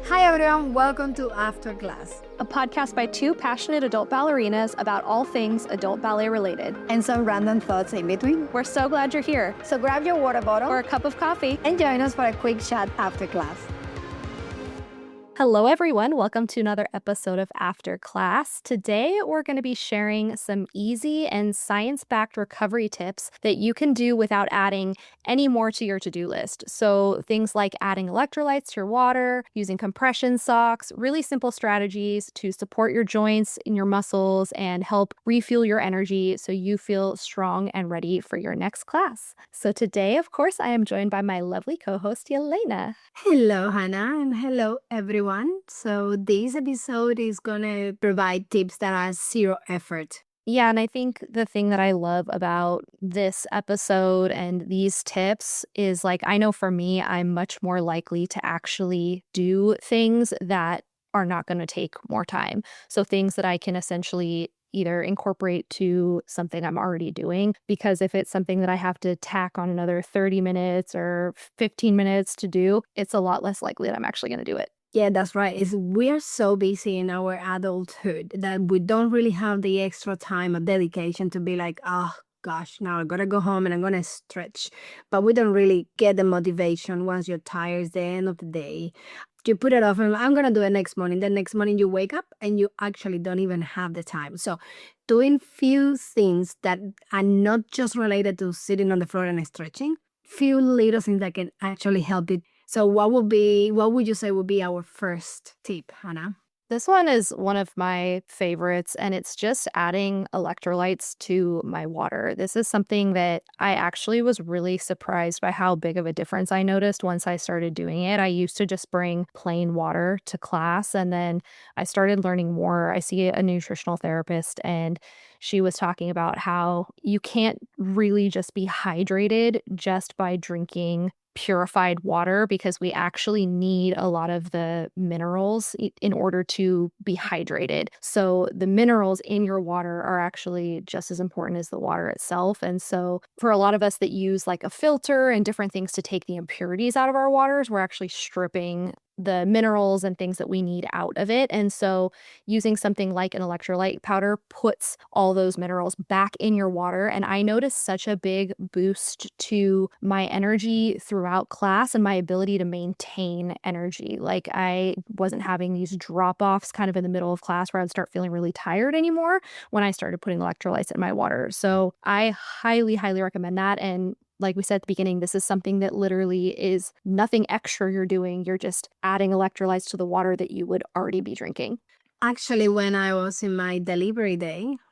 Hi everyone, welcome to After Class. A podcast by two passionate adult ballerinas about all things adult ballet related. And some random thoughts in between. We're so glad you're here. So grab your water bottle or a cup of coffee and join us for a quick chat after class. Hello everyone, welcome to another episode of After Class. Today we're going to be sharing some easy and science-backed recovery tips that you can do without adding any more to your to-do list. So things like adding electrolytes to your water, using compression socks, really simple strategies to support your joints and your muscles and help refuel your energy so you feel strong and ready for your next class. So today, of course, I am joined by my lovely co-host, Yelena. Hello, Hannah, and hello, everyone. So this episode is going to provide tips that are zero effort. Yeah, and I think the thing that I love about this episode and these tips is I know for me, I'm much more likely to actually do things that are not going to take more time. So things that I can essentially either incorporate to something I'm already doing, because if it's something that I have to tack on another 30 minutes or 15 minutes to do, it's a lot less likely that I'm actually going to do it. Yeah, that's right. We are so busy in our adulthood that we don't really have the extra time or dedication to be like, oh gosh, now I gotta go home and I'm gonna stretch. But we don't really get the motivation once you're tired. It's the end of the day. You put it off and I'm gonna do it next morning. The next morning you wake up and you actually don't even have the time. So doing few things that are not just related to sitting on the floor and stretching, few little things that can actually help you. So what would you say would be our first tip, Hannah? This one is one of my favorites, and it's just adding electrolytes to my water. This is something that I actually was really surprised by how big of a difference I noticed once I started doing it. I used to just bring plain water to class, and then I started learning more. I see a nutritional therapist, and she was talking about how you can't really just be hydrated just by drinking purified water, because we actually need a lot of the minerals in order to be hydrated. So the minerals in your water are actually just as important as the water itself. And so for a lot of us that use a filter and different things to take the impurities out of our waters, we're actually stripping the minerals and things that we need out of it. And so using something like an electrolyte powder puts all those minerals back in your water. And I noticed such a big boost to my energy throughout class and my ability to maintain energy. I wasn't having these drop-offs kind of in the middle of class where I'd start feeling really tired anymore when I started putting electrolytes in my water. So I highly, highly recommend that. And like we said at the beginning, this is something that literally is nothing extra you're doing. You're just adding electrolytes to the water that you would already be drinking. Actually, when I was in my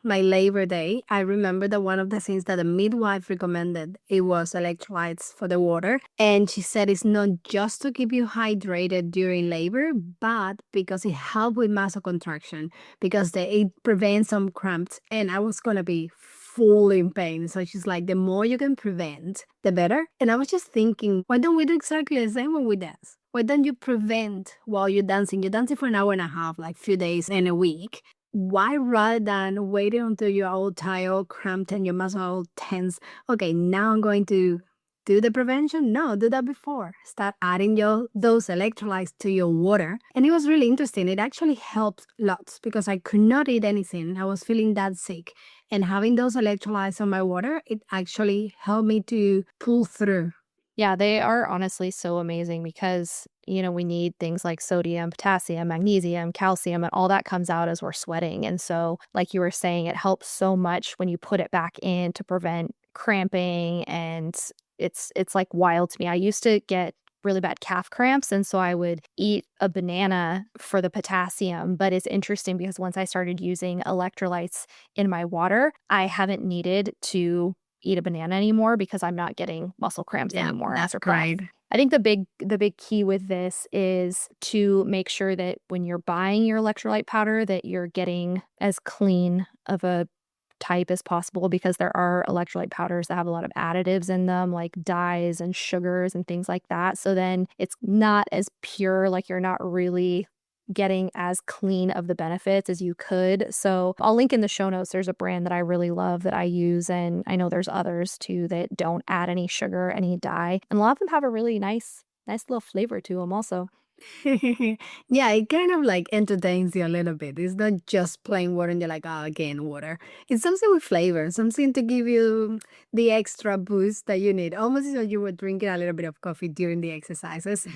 my labor day, I remember that one of the things that the midwife recommended, it was electrolytes for the water. And she said it's not just to keep you hydrated during labor, but because it helps with muscle contraction, because it prevents some cramps. And I was going to be full in pain. So she's like, the more you can prevent, the better. And I was just thinking, why don't we do exactly the same when we dance? Why don't you prevent while you're dancing? You're dancing for an hour and a half, few days in a week. Why, rather than waiting until you're all tired, all cramped, and your muscle all tense? Okay, now I'm going to do the prevention. No, do that before. Start adding those electrolytes to your water. And it was really interesting. It actually helped lots because I could not eat anything. I was feeling that sick. And having those electrolytes on my water, it actually helped me to pull through. Yeah, they are honestly so amazing because, we need things like sodium, potassium, magnesium, calcium, and all that comes out as we're sweating. And so, like you were saying, it helps so much when you put it back in to prevent cramping. And it's wild to me. I used to get really bad calf cramps, and so I would eat a banana for the potassium. But it's interesting because once I started using electrolytes in my water, I haven't needed to eat a banana anymore because I'm not getting muscle cramps anymore after class. Right. I think the big key with this is to make sure that when you're buying your electrolyte powder that you're getting as clean of a type as possible, because there are electrolyte powders that have a lot of additives in them, like dyes and sugars and things like that. So then it's not as pure, you're not really getting as clean of the benefits as you could. So I'll link in the show notes. There's a brand that I really love that I use, and I know there's others too that don't add any sugar, any dye, and a lot of them have a really nice little flavor to them also. Yeah, it kind of like entertains you a little bit. It's not just plain water and you're like, oh, again, water. It's something with flavor, something to give you the extra boost that you need. Almost as though you were drinking a little bit of coffee during the exercises.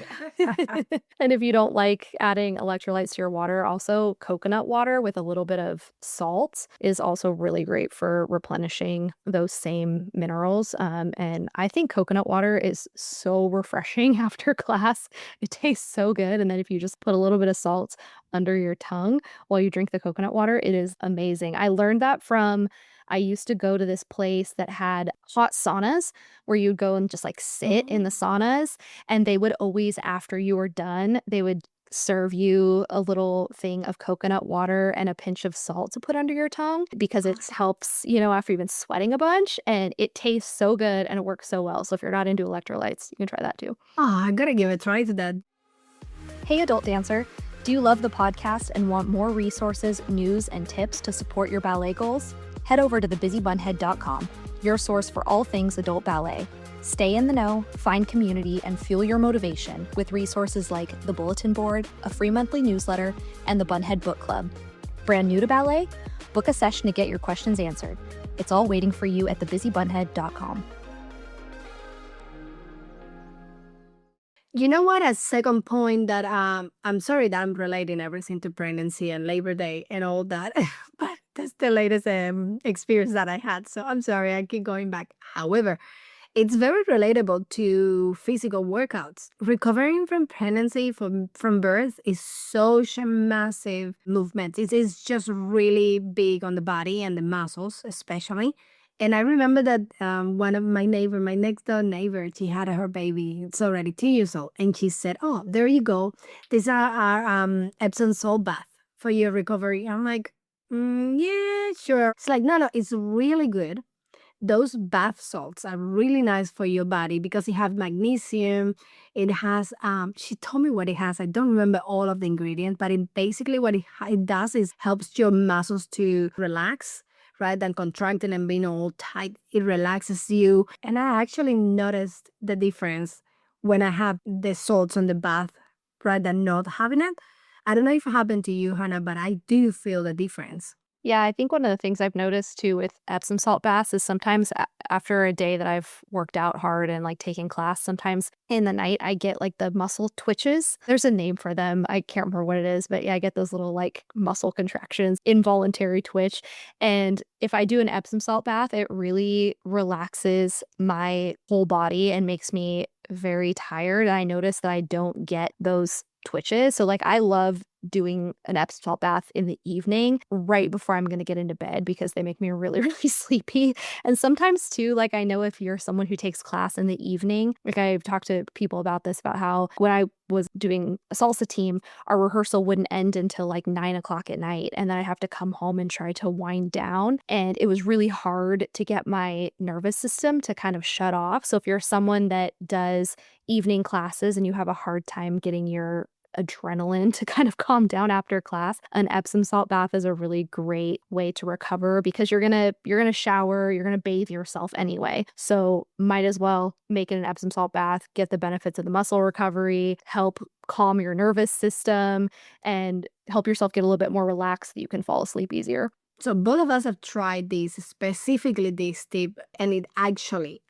And if you don't like adding electrolytes to your water, also coconut water with a little bit of salt is also really great for replenishing those same minerals. And I think coconut water is so refreshing after class. It tastes so good. And then if you just put a little bit of salt under your tongue while you drink the coconut water, it is amazing. I learned that from I used to go to this place that had hot saunas where you'd go and just like sit in the Oh. saunas, and they would always, after you were done, they would serve you a little thing of coconut water and a pinch of salt to put under your tongue because it Awesome. helps, after you've been sweating a bunch, and it tastes so good and it works so well. So if you're not into electrolytes, you can try that too. Oh, I gotta give a try to that. Hey, adult dancer. Do you love the podcast and want more resources, news, and tips to support your ballet goals? Head over to thebusybunhead.com, your source for all things adult ballet. Stay in the know, find community, and fuel your motivation with resources like the bulletin board, a free monthly newsletter, and the Bunhead Book Club. Brand new to ballet? Book a session to get your questions answered. It's all waiting for you at thebusybunhead.com. You know what? A second point that I'm sorry that I'm relating everything to pregnancy and Labor Day and all that, but that's the latest experience that I had. So I'm sorry, I keep going back. However, it's very relatable to physical workouts. Recovering from pregnancy, from birth, is such a massive movement. It is just really big on the body and the muscles, especially. And I remember that one of my next door neighbor, she had her baby. It's already 2 years old, and she said, "Oh, there you go. These are our Epsom salt bath for your recovery." I'm like, "Yeah, sure." It's like, no, no, it's really good. Those bath salts are really nice for your body because it has magnesium. It has she told me what it has. I don't remember all of the ingredients, but it basically what it does is helps your muscles to relax rather than contracting and being all tight. It relaxes you. And I actually noticed the difference when I have the salts on the bath rather than not having it. I don't know if it happened to you, Hannah, but I do feel the difference. Yeah, I think one of the things I've noticed too with Epsom salt baths is sometimes after a day that I've worked out hard and like taken class, sometimes in the night I get like the muscle twitches. There's a name for them. I can't remember what it is, but yeah, I get those little like muscle contractions, involuntary twitch. And if I do an Epsom salt bath, it really relaxes my whole body and makes me very tired. I notice that I don't get those twitches. So like I love doing an Epsom salt bath in the evening right before I'm going to get into bed because they make me really, really sleepy. And sometimes too, like I know if you're someone who takes class in the evening, like I've talked to people about this, about how when I was doing a salsa team, our rehearsal wouldn't end until like 9 o'clock at night. And then I have to come home and try to wind down. And it was really hard to get my nervous system to kind of shut off. So if you're someone that does evening classes and you have a hard time getting your adrenaline to kind of calm down after class, an Epsom salt bath is a really great way to recover because you're going to shower, you're going to bathe yourself anyway. So might as well make it an Epsom salt bath, get the benefits of the muscle recovery, help calm your nervous system, and help yourself get a little bit more relaxed so that you can fall asleep easier. So both of us have tried this, specifically this tip, and it actually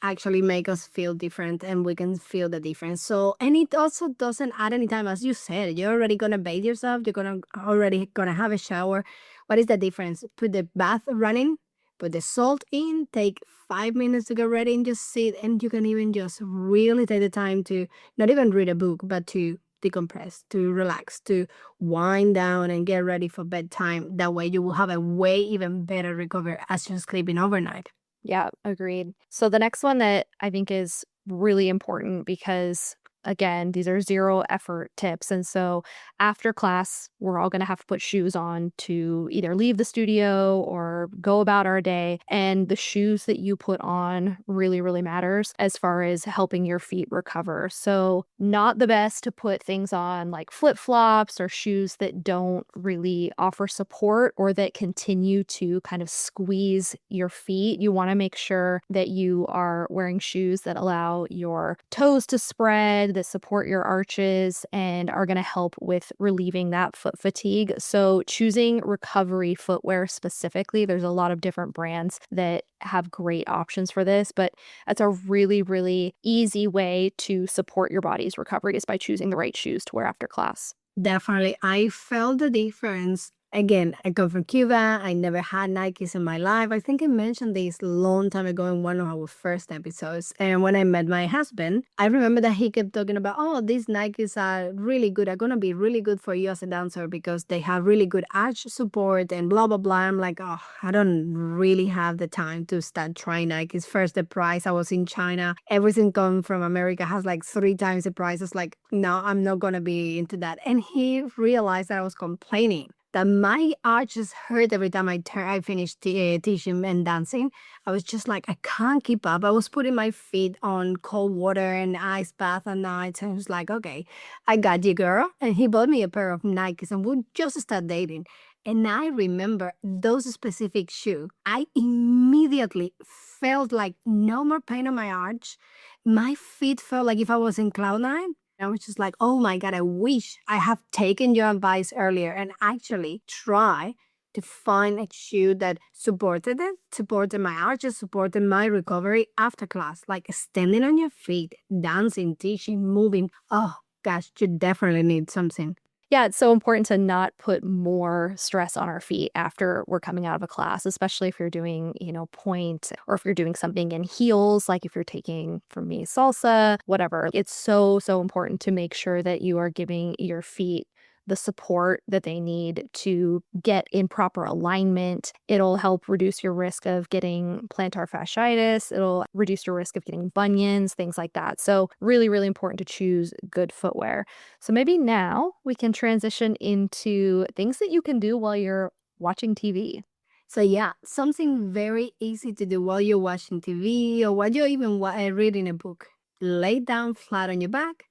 make us feel different, and we can feel the difference. So, and it also doesn't add any time, as you said. You're already gonna bathe yourself. You're gonna already gonna have a shower. What is the difference? Put the bath running, put the salt in, take 5 minutes to get ready, and just sit. And you can even just really take the time to not even read a book, but to decompress, to relax, to wind down and get ready for bedtime. That way you will have a way even better recovery as you're sleeping overnight. Yeah, agreed. So the next one that I think is really important because again, these are zero effort tips. And so after class, we're all going to have to put shoes on to either leave the studio or go about our day. And the shoes that you put on really, really matters as far as helping your feet recover. So not the best to put things on like flip-flops or shoes that don't really offer support or that continue to kind of squeeze your feet. You want to make sure that you are wearing shoes that allow your toes to spread, recommended that support your arches and are going to help with relieving that foot fatigue. So, choosing recovery footwear specifically, there's a lot of different brands that have great options for this, but that's a really, really easy way to support your body's recovery is by choosing the right shoes to wear after class. Definitely. I felt the difference. Again, I come from Cuba. I never had Nikes in my life. I think I mentioned this long time ago in one of our first episodes. And when I met my husband, I remember that he kept talking about, oh, these Nikes are really good. Are going to be really good for you as a dancer because they have really good arch support and blah, blah, blah. I'm like, oh, I don't really have the time to start trying Nikes. First, the price. I was in China. Everything coming from America has like 3 times the price. It's like, no, I'm not going to be into that. And he realized that I was complaining that my arches hurt every time I finished teaching and dancing. I was just like, I can't keep up. I was putting my feet on cold water and ice bath at night. And I was like, okay, I got you, girl. And he bought me a pair of Nikes and we just started dating. And I remember those specific shoes. I immediately felt like no more pain on my arch. My feet felt like if I was in cloud nine. I was just like, oh my God, I wish I have taken your advice earlier and actually try to find a shoe that supported it, supported my arches, supported my recovery after class, like standing on your feet, dancing, teaching, moving. Oh gosh, you definitely need something. Yeah, it's so important to not put more stress on our feet after we're coming out of a class, especially if you're doing, point or if you're doing something in heels, like if you're taking, for me, salsa, whatever. It's so, so important to make sure that you are giving your feet the support that they need to get in proper alignment. It'll help reduce your risk of getting plantar fasciitis. It'll reduce your risk of getting bunions, things like that. So, really, really important to choose good footwear. So maybe now we can transition into things that you can do while you're watching TV. So yeah, something very easy to do while you're watching TV or while you're even reading a book. Lay down flat on your back,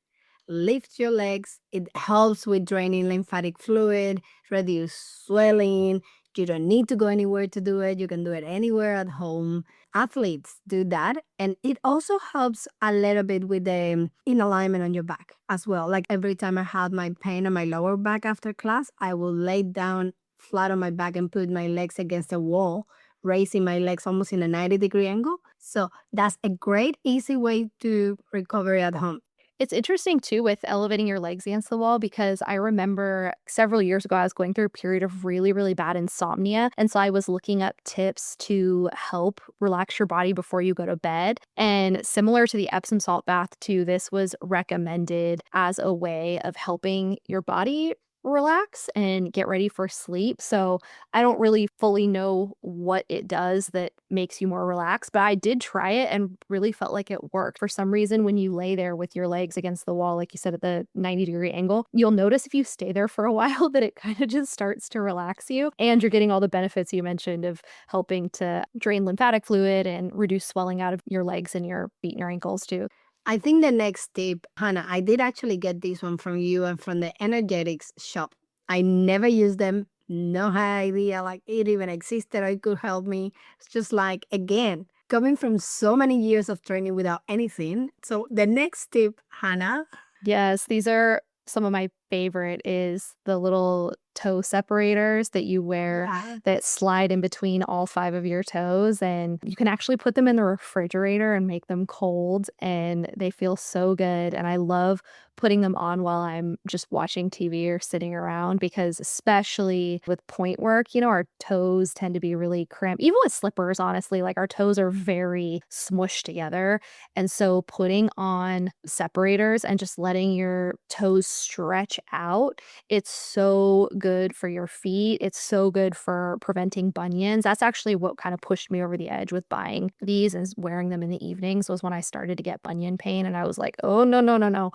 lift your legs. It helps with draining lymphatic fluid, reduce swelling. You don't need to go anywhere to do it. You can do it anywhere at home. Athletes do that. And it also helps a little bit with the in alignment on your back as well. Like every time I had my pain on my lower back after class, I will lay down flat on my back and put my legs against the wall, raising my legs almost in a 90-degree angle. So that's a great, easy way to recover at home. It's interesting too with elevating your legs against the wall because I remember several years ago I was going through a period of really, really bad insomnia. And so I was looking up tips to help relax your body before you go to bed. And similar to the Epsom salt bath, too, this was recommended as a way of helping your body relax and get ready for sleep. So I don't really fully know what it does that makes you more relaxed, but I did try it and really felt like it worked. For some reason, when you lay there with your legs against the wall, like you said, at the 90-degree angle, you'll notice if you stay there for a while that it kind of just starts to relax you. And you're getting all the benefits you mentioned of helping to drain lymphatic fluid and reduce swelling out of your legs and your feet and your ankles too. I think the next tip, Hannah, I did actually get this one from you and from the energetics shop. I never used them. No idea like it even existed or it could help me. It's just like again, coming from so many years of training without anything. So the next tip, Hannah. Yes, these are some of my favorite is the little toe separators that you wear Yeah. that slide in between all 5 of your toes, and you can actually put them in the refrigerator and make them cold, and they feel so good, and I love putting them on while I'm just watching TV or sitting around because especially with point work, our toes tend to be really cramped. Even with slippers, honestly, like our toes are very smushed together, and so putting on separators and just letting your toes stretch out, it's so good for your feet. It's so good for preventing bunions. That's actually what kind of pushed me over the edge with buying these and wearing them in the evenings was when I started to get bunion pain. And I was like, oh, no, no, no, no.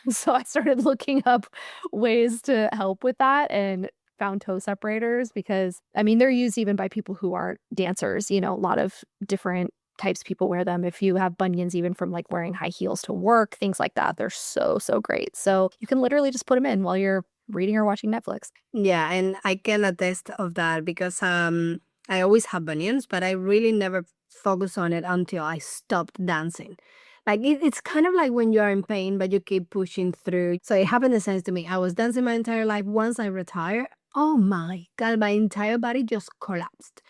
So I started looking up ways to help with that and found toe separators because, I mean, they're used even by people who aren't dancers. A lot of different types of people wear them. If you have bunions, even from like wearing high heels to work, things like that, they're so, so great. So you can literally just put them in while you're reading or watching Netflix. Yeah, and I can attest of that because I always have bunions, but I really never focus on it until I stopped dancing. Like it's kind of like when you are in pain, but you keep pushing through. So it happened the same to me. I was dancing my entire life. Once I retired, oh my God, my entire body just collapsed.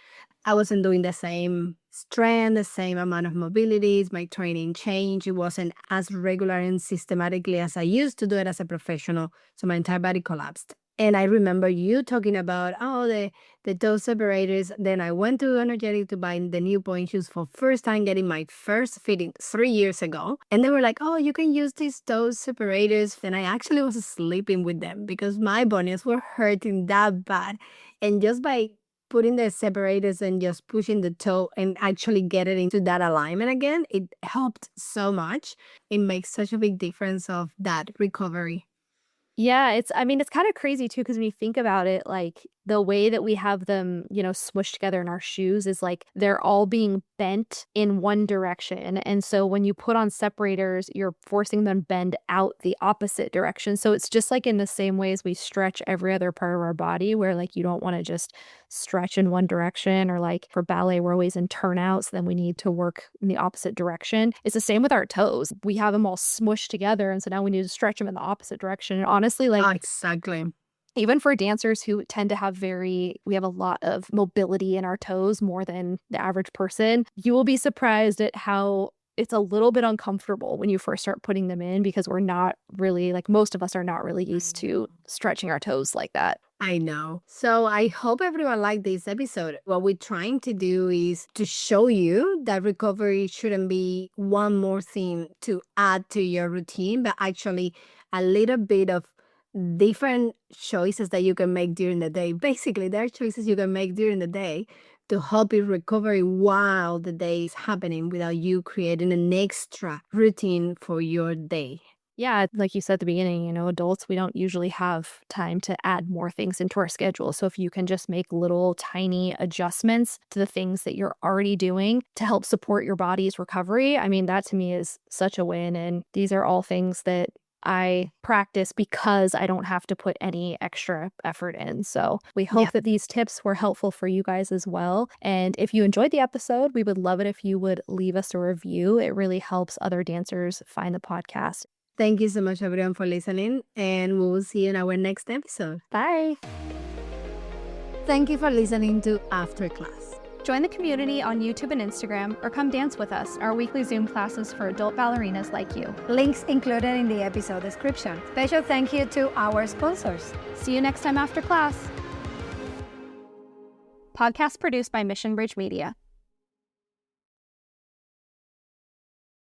I wasn't doing the same strength, the same amount of mobilities. My training changed. It wasn't as regular and systematically as I used to do it as a professional. So my entire body collapsed. And I remember you talking about, oh, the toe separators. Then I went to Energetic to buy the new point shoes for first time getting my first fitting 3 years ago. And they were like, oh, you can use these toe separators. And I actually was sleeping with them because my bunions were hurting that bad. And just by putting the separators and just pushing the toe and actually get it into that alignment again, it helped so much. It makes such a big difference of that recovery. Yeah, I mean, it's kinda crazy too, because when you think about it, like, the way that we have them, smushed together in our shoes is, like, they're all being bent in one direction, and so when you put on separators, you're forcing them to bend out the opposite direction, so it's just like in the same way as we stretch every other part of our body where, like, you don't wanna just stretch in one direction or, like, for ballet, we're always in turnout, so then we need to work in the opposite direction. It's the same with our toes. We have them all smushed together, and so now we need to stretch them in the opposite direction, and honestly, Oh, like, exactly. even for dancers who tend to have we have a lot of mobility in our toes more than the average person, you will be surprised at how it's a little bit uncomfortable when you first start putting them in because we're not really like, most of us are not really I used to know. stretching our toes like that. I know. So I hope everyone liked this episode. What we're trying to do is to show you that recovery shouldn't be one more thing to add to your routine, but actually a little bit of different choices that you can make during the day. Basically, there are choices you can make during the day to help you recover while the day is happening without you creating an extra routine for your day. Yeah, like you said at the beginning, adults, we don't usually have time to add more things into our schedule. So if you can just make little tiny adjustments to the things that you're already doing to help support your body's recovery, I mean, that to me is such a win. And these are all things that I practice because I don't have to put any extra effort in. So we Yeah. hope that these tips were helpful for you guys as well. And if you enjoyed the episode, we would love it if you would leave us a review. It really helps other dancers find the podcast. Thank you so much, everyone, for listening, and we will see you in our next episode. Bye. Thank you for listening to After Class. Join the community on YouTube and Instagram or come dance with us, our weekly Zoom classes for adult ballerinas like you. Links included in the episode description. Special thank you to our sponsors. See you next time after class. Podcast produced by Mission Bridge Media.